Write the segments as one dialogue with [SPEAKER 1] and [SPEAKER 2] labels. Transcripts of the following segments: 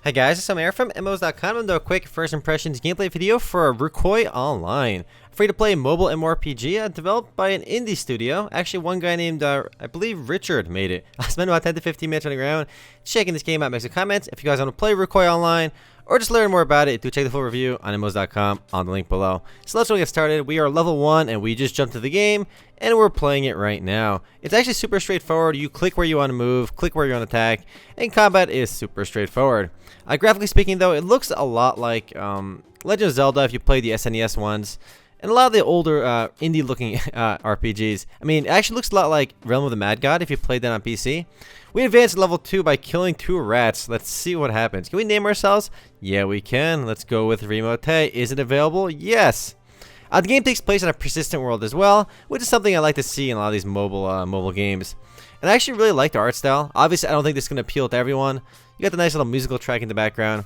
[SPEAKER 1] Hey guys, it's Air from MMOs.com and a quick first impressions gameplay video for Rukoy Online. Free-to-play mobile MMORPG developed by an indie studio. Actually, one guy named, I believe Richard made it. I spent about 10 to 15 minutes running around checking this game out. Make some comments. If you guys want to play Rukoy Online or just learn more about it, do check the full review on MMOs.com on the link below. So let's get started. We are level 1 and we just jumped to the game and we're playing it right now. It's actually super straightforward. You click where you want to move, click where you want to attack, and combat is super straightforward. Graphically speaking though, it looks a lot like Legend of Zelda if you play the SNES ones, and a lot of the older indie looking RPGs. I mean, it actually looks a lot like Realm of the Mad God if you played that on PC. We advanced to level 2 by killing 2 rats. Let's see what happens. Can we name ourselves? Yeah, we can. Let's go with Remote. Is it available? Yes. The game takes place in a persistent world as well, which is something I like to see in a lot of these mobile games. And I actually really like the art style. Obviously, I don't think this is going to appeal to everyone. You got the nice little musical track in the background.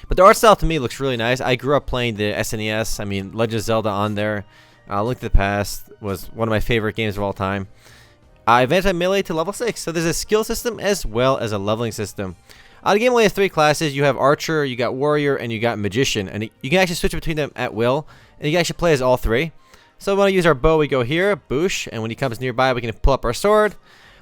[SPEAKER 1] But the art style to me looks really nice. I grew up playing the SNES. I mean, Legend of Zelda on there. Link to the Past was one of my favorite games of all time. I advanced my melee to level 6. So there's a skill system as well as a leveling system. The game only has 3 classes. You have Archer, you got Warrior, and you got Magician. And you can actually switch between them at will. And you can actually play as all 3. So we want to use our bow. We go here, Boosh. And when he comes nearby, we can pull up our sword.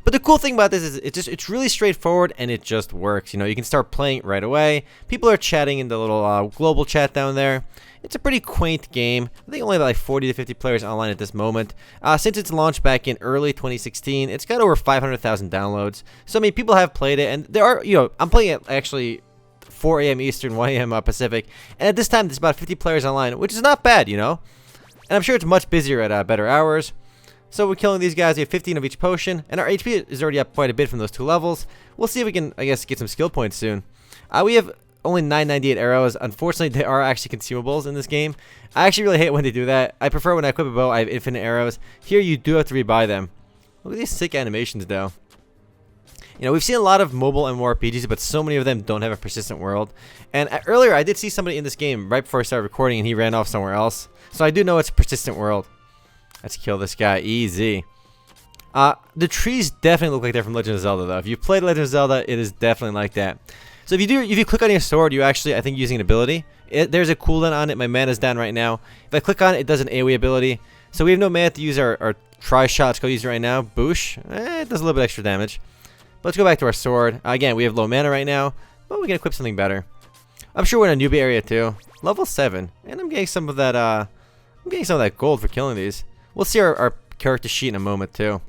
[SPEAKER 1] But the cool thing about this is it's really straightforward and it just works. You know, you can start playing it right away. People are chatting in the little global chat down there. It's a pretty quaint game. I think only about like 40 to 50 players online at this moment. Since its launch back in early 2016, it's got over 500,000 downloads. So I mean, people have played it, and there are, you know, I'm playing it actually 4 a.m. Eastern, 1 a.m. Pacific, and at this time there's about 50 players online, which is not bad, you know. And I'm sure it's much busier at better hours. So we're killing these guys. We have 15 of each potion, and our HP is already up quite a bit from those 2 levels. We'll see if we can, I guess, get some skill points soon. We have only 998 arrows. Unfortunately, they are actually consumables in this game. I actually really hate when they do that. I prefer when I equip a bow, I have infinite arrows. Here, you do have to rebuy them. Look at these sick animations, though. You know, we've seen a lot of mobile MMORPGs, but so many of them don't have a persistent world. And earlier, I did see somebody in this game right before I started recording, and he ran off somewhere else. So I do know it's a persistent world. Let's kill this guy. Easy. The trees definitely look like they're from Legend of Zelda, though. If you played Legend of Zelda, it is definitely like that. So if you click on your sword, you actually, I think, using an ability. There's a cooldown on it. My mana's down right now. If I click on it, it does an AoE ability. So we have no mana to use our tri-shot. Let's go use it right now. Boosh. It does a little bit extra damage. But let's go back to our sword. Again, we have low mana right now, but we can equip something better. I'm sure we're in a newbie area too. Level 7, and I'm getting some of that. I'm getting some of that gold for killing these. We'll see our character sheet in a moment too.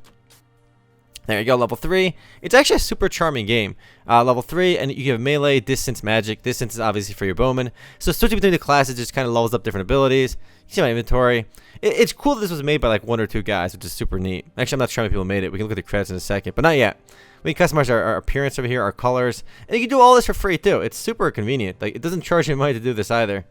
[SPEAKER 1] There you go, level 3. It's actually a super charming game. Level 3, and you have melee, distance, magic. Distance is obviously for your bowman. So switching between the classes just kind of levels up different abilities. You see my inventory. It's cool that this was made by like 1 or 2 guys, which is super neat. Actually, I'm not sure how many people made it. We can look at the credits in a second, but not yet. We can customize our appearance over here, our colors, and you can do all this for free too. It's super convenient. Like, it doesn't charge you money to do this either.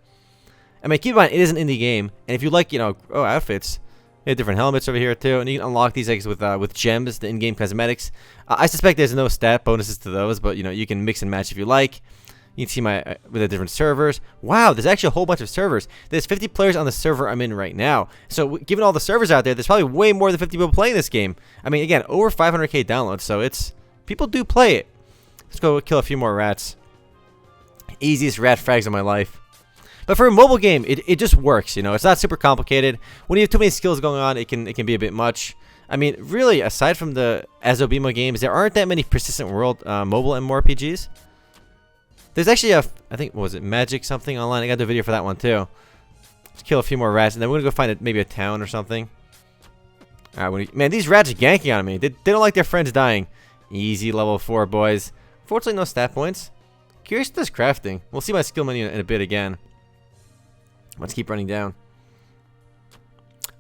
[SPEAKER 1] I mean, keep in mind, it is an indie game, and if you like, you know, outfits. We have different helmets over here too, and you can unlock these eggs with gems, the in-game cosmetics. I suspect there's no stat bonuses to those, but you know, you can mix and match if you like. You can see my with the different servers. Wow, there's actually a whole bunch of servers. There's 50 players on the server I'm in right now. So given all the servers out there, there's probably way more than 50 people playing this game. I mean, again, over 500k downloads, so it's people do play it. Let's go kill a few more rats. Easiest rat frags of my life. But for a mobile game, it just works, you know. It's not super complicated. When you have too many skills going on, it can be a bit much. I mean, really, aside from the Azobimo games, there aren't that many persistent world mobile MMORPGs. There's actually I think, what was it, Magic something online? I got the video for that one too. Let's kill a few more rats, and then we're gonna go find maybe a town or something. All right, man, these rats are ganking on me. They don't like their friends dying. Easy level 4, boys. Fortunately, no stat points. Curious to this crafting. We'll see my skill menu in a bit again. Let's keep running down.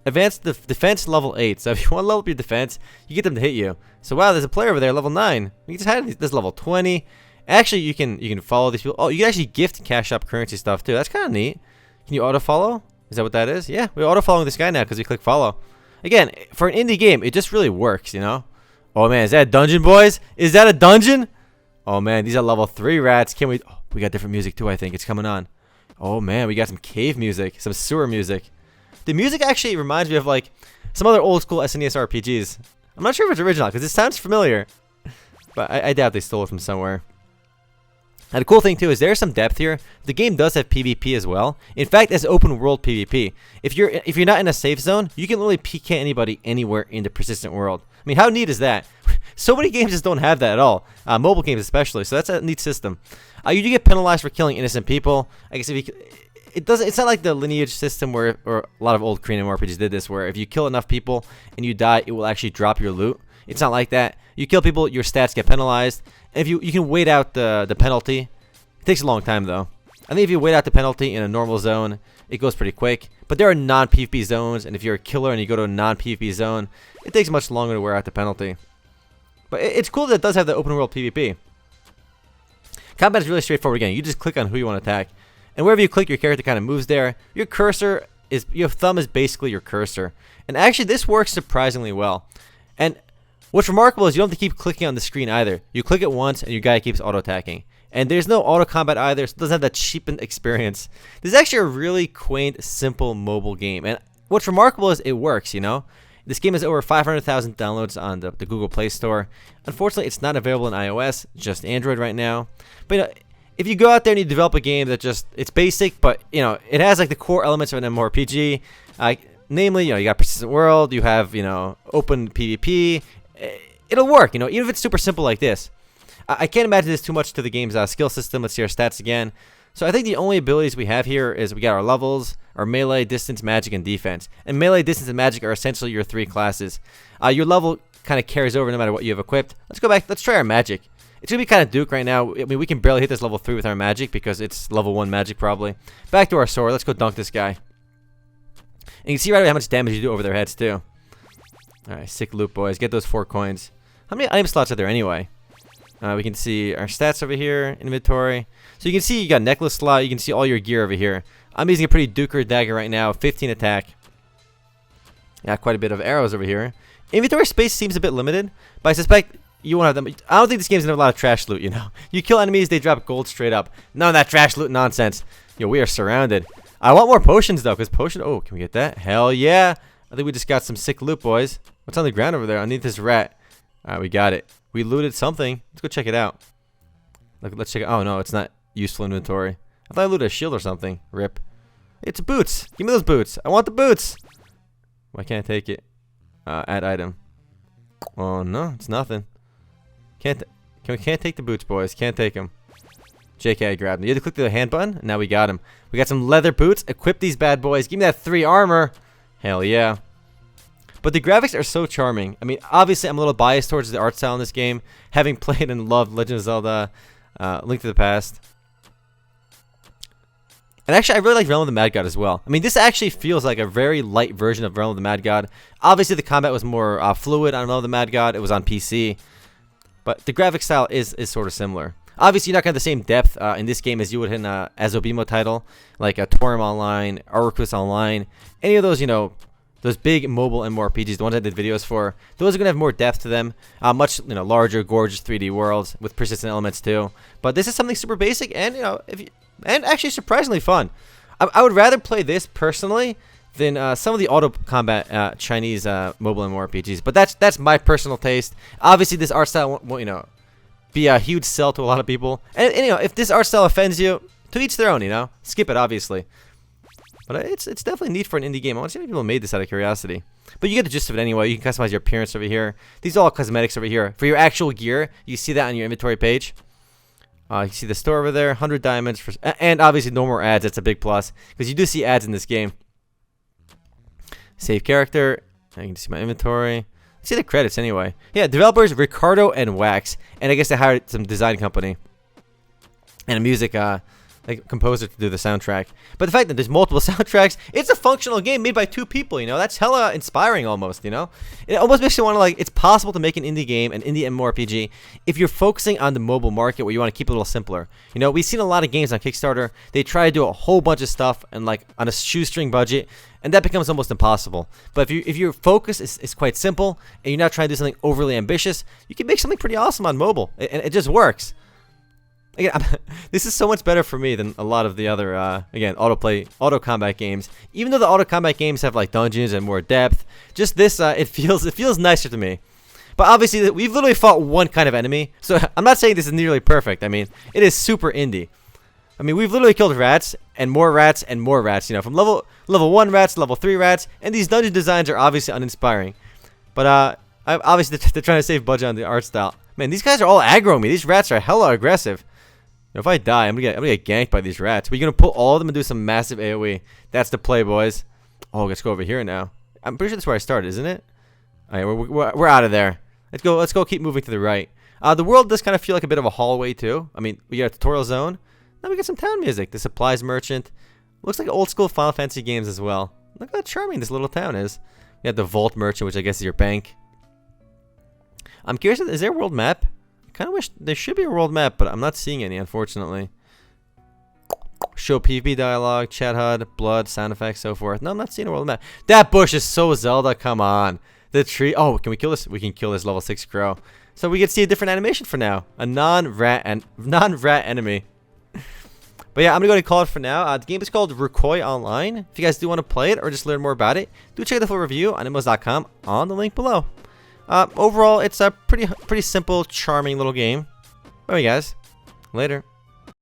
[SPEAKER 1] Advanced defense level 8. So if you want to level up your defense, you get them to hit you. So wow, there's a player over there, level 9. We just had this level 20. Actually, you can follow these people. Oh, you can actually gift cash up currency stuff too. That's kind of neat. Can you auto follow? Is that what that is? Yeah, we're auto following this guy now because we click follow. Again, for an indie game, it just really works, you know. Oh man, is that a dungeon, boys? Is that a dungeon? Oh man, these are level 3 rats. Can we? Oh, we got different music too. I think it's coming on. Oh man, we got some cave music, some sewer music. The music actually reminds me of like some other old school SNES RPGs. I'm not sure if it's original because it sounds familiar, but I doubt they stole it from somewhere. And the cool thing too is there's some depth here. The game does have PvP as well. In fact, it's open world PvP. If you're not in a safe zone, you can literally PK anybody anywhere in the persistent world. I mean, how neat is that? So many games just don't have that at all. Mobile games especially. So that's a neat system. You do get penalized for killing innocent people. I guess if you it's not like the lineage system or a lot of old Korean RPGs did this, where if you kill enough people and you die, it will actually drop your loot. It's not like that. You kill people, your stats get penalized. And if you can wait out the penalty. It takes a long time though. I think if you wait out the penalty in a normal zone, it goes pretty quick. But there are non-PvP zones, and if you're a killer and you go to a non-PvP zone, it takes much longer to wear out the penalty. But it's cool that it does have the open world PvP. Combat is really straightforward again. You just click on who you want to attack. And wherever you click, your character kind of moves there. Your thumb is basically your cursor. And actually, this works surprisingly well. And what's remarkable is you don't have to keep clicking on the screen either. You click it once, and your guy keeps auto-attacking. And there's no auto-combat either, so it doesn't have that cheapened experience. This is actually a really quaint, simple mobile game. And what's remarkable is it works, you know? This game has over 500,000 downloads on the Google Play Store. Unfortunately, it's not available in iOS, just Android right now. But you know, if you go out there and you develop a game that it's basic, but you know, it has like the core elements of an MMORPG, namely, you know, you got persistent world, you have, you know, open PvP, it'll work, you know, even if it's super simple like this. I can't imagine this too much to the game's skill system. Let's see our stats again. So I think the only abilities we have here is we got our levels, our melee, distance, magic, and defense. And melee, distance, and magic are essentially your 3 classes. Your level kind of carries over no matter what you have equipped. Let's go back. Let's try our magic. It's going to be kind of Duke right now. I mean, we can barely hit this level 3 with our magic because it's level 1 magic probably. Back to our sword. Let's go dunk this guy. And you can see right away how much damage you do over their heads too. Alright, sick loot, boys. Get those 4 coins. How many item slots are there anyway? We can see our stats over here, inventory. So you can see you got necklace slot. You can see all your gear over here. I'm using a pretty Duker dagger right now, 15 attack. Yeah, quite a bit of arrows over here. Inventory space seems a bit limited, but I suspect you won't have them. I don't think this game's gonna have a lot of trash loot, you know. You kill enemies, they drop gold straight up. None of that trash loot nonsense. Yo, we are surrounded. I want more potions though, because potion. Oh, can we get that? Hell yeah! I think we just got some sick loot, boys. What's on the ground over there? Underneath this rat. Alright, we got it. We looted something. Let's go check it out. Look, let's check it. Oh no, it's not useful inventory. I thought I looted a shield or something. Rip. It's boots. Give me those boots. I want the boots. Why can't I take it? Add item. Oh no, it's nothing. Can't take the boots, boys. Can't take them. JK, I grabbed them. You had to click the hand button. Now we got them. We got some leather boots. Equip these bad boys. Give me that 3 armor. Hell yeah. But the graphics are so charming. I mean, obviously, I'm a little biased towards the art style in this game, having played and loved Legend of Zelda, Link to the Past. And actually, I really like Realm of the Mad God as well. I mean, this actually feels like a very light version of Realm of the Mad God. Obviously, the combat was more fluid on Realm of the Mad God. It was on PC. But the graphic style is sort of similar. Obviously, you're not going to have the same depth in this game as you would in a Azobimo title, like a Torim Online, Arquist Online, any of those, you know, those big mobile MMORPGs, the ones I did videos for. Those are going to have more depth to them, much, you know, larger, gorgeous 3D worlds with persistent elements too. But this is something super basic and, you know, and actually surprisingly fun. I would rather play this personally than some of the auto combat Chinese mobile MMORPGs. But that's my personal taste. Obviously, this art style won't, you know, be a huge sell to a lot of people. And you know, if this art style offends you, to each their own. You know, skip it obviously. But it's definitely neat for an indie game. I want to see how many people made this out of curiosity. But you get the gist of it anyway. You can customize your appearance over here. These are all cosmetics over here. For your actual gear, you see that on your inventory page. You see the store over there, 100 diamonds. And obviously no more ads. That's a big plus. Because you do see ads in this game. Save character. I can see my inventory. See the credits anyway. Yeah, developers Ricardo and Wax. And I guess they hired some design company. And a music like composer to do the soundtrack. But the fact that there's multiple soundtracks, it's a functional game made by 2 people, you know. That's hella inspiring almost, you know. It almost makes you want to, like, it's possible to make an indie game, an indie MMORPG, if you're focusing on the mobile market where you want to keep it a little simpler. You know, we've seen a lot of games on Kickstarter. They try to do a whole bunch of stuff and, like, on a shoestring budget, and that becomes almost impossible. But if your focus is quite simple and you're not trying to do something overly ambitious, you can make something pretty awesome on mobile, and it just works. Again, this is so much better for me than a lot of the other, again, auto combat games. Even though the auto combat games have like dungeons and more depth, just this, it feels nicer to me. But obviously, we've literally fought one kind of enemy. So I'm not saying this is nearly perfect. I mean, it is super indie. I mean, we've literally killed rats and more rats and more rats. You know, from level 1 rats to level 3 rats. And these dungeon designs are obviously uninspiring. But obviously, they're trying to save budget on the art style. Man, these guys are all aggro me. These rats are hella aggressive. If I die, I'm gonna get ganked by these rats. We're gonna pull all of them and do some massive AoE. That's the play, boys. Oh, let's go over here now. I'm pretty sure that's where I started, isn't it? All right, we're out of there. Let's go. Keep moving to the right. The world does kind of feel like a bit of a hallway too. I mean, we got a tutorial zone. Then we get some town music. The supplies merchant. Looks like old school Final Fantasy games as well. Look how charming this little town is. We have the vault merchant, which I guess is your bank. I'm curious. Is there a world map? I kind of wish there should be a world map, but I'm not seeing any, unfortunately. Show PvP dialogue, chat HUD, blood, sound effects, so forth. No, I'm not seeing a world map. That bush is so Zelda. Come on. The tree. Oh, can we kill this? We can kill this level 6 crow. So we get to see a different animation for now. A non-rat enemy. But yeah, I'm going to go ahead and call it for now. The game is called Rukoy Online. If you guys do want to play it or just learn more about it, do check out the full review on immos.com on the link below. Overall, it's a pretty simple, charming little game. Alright guys, later.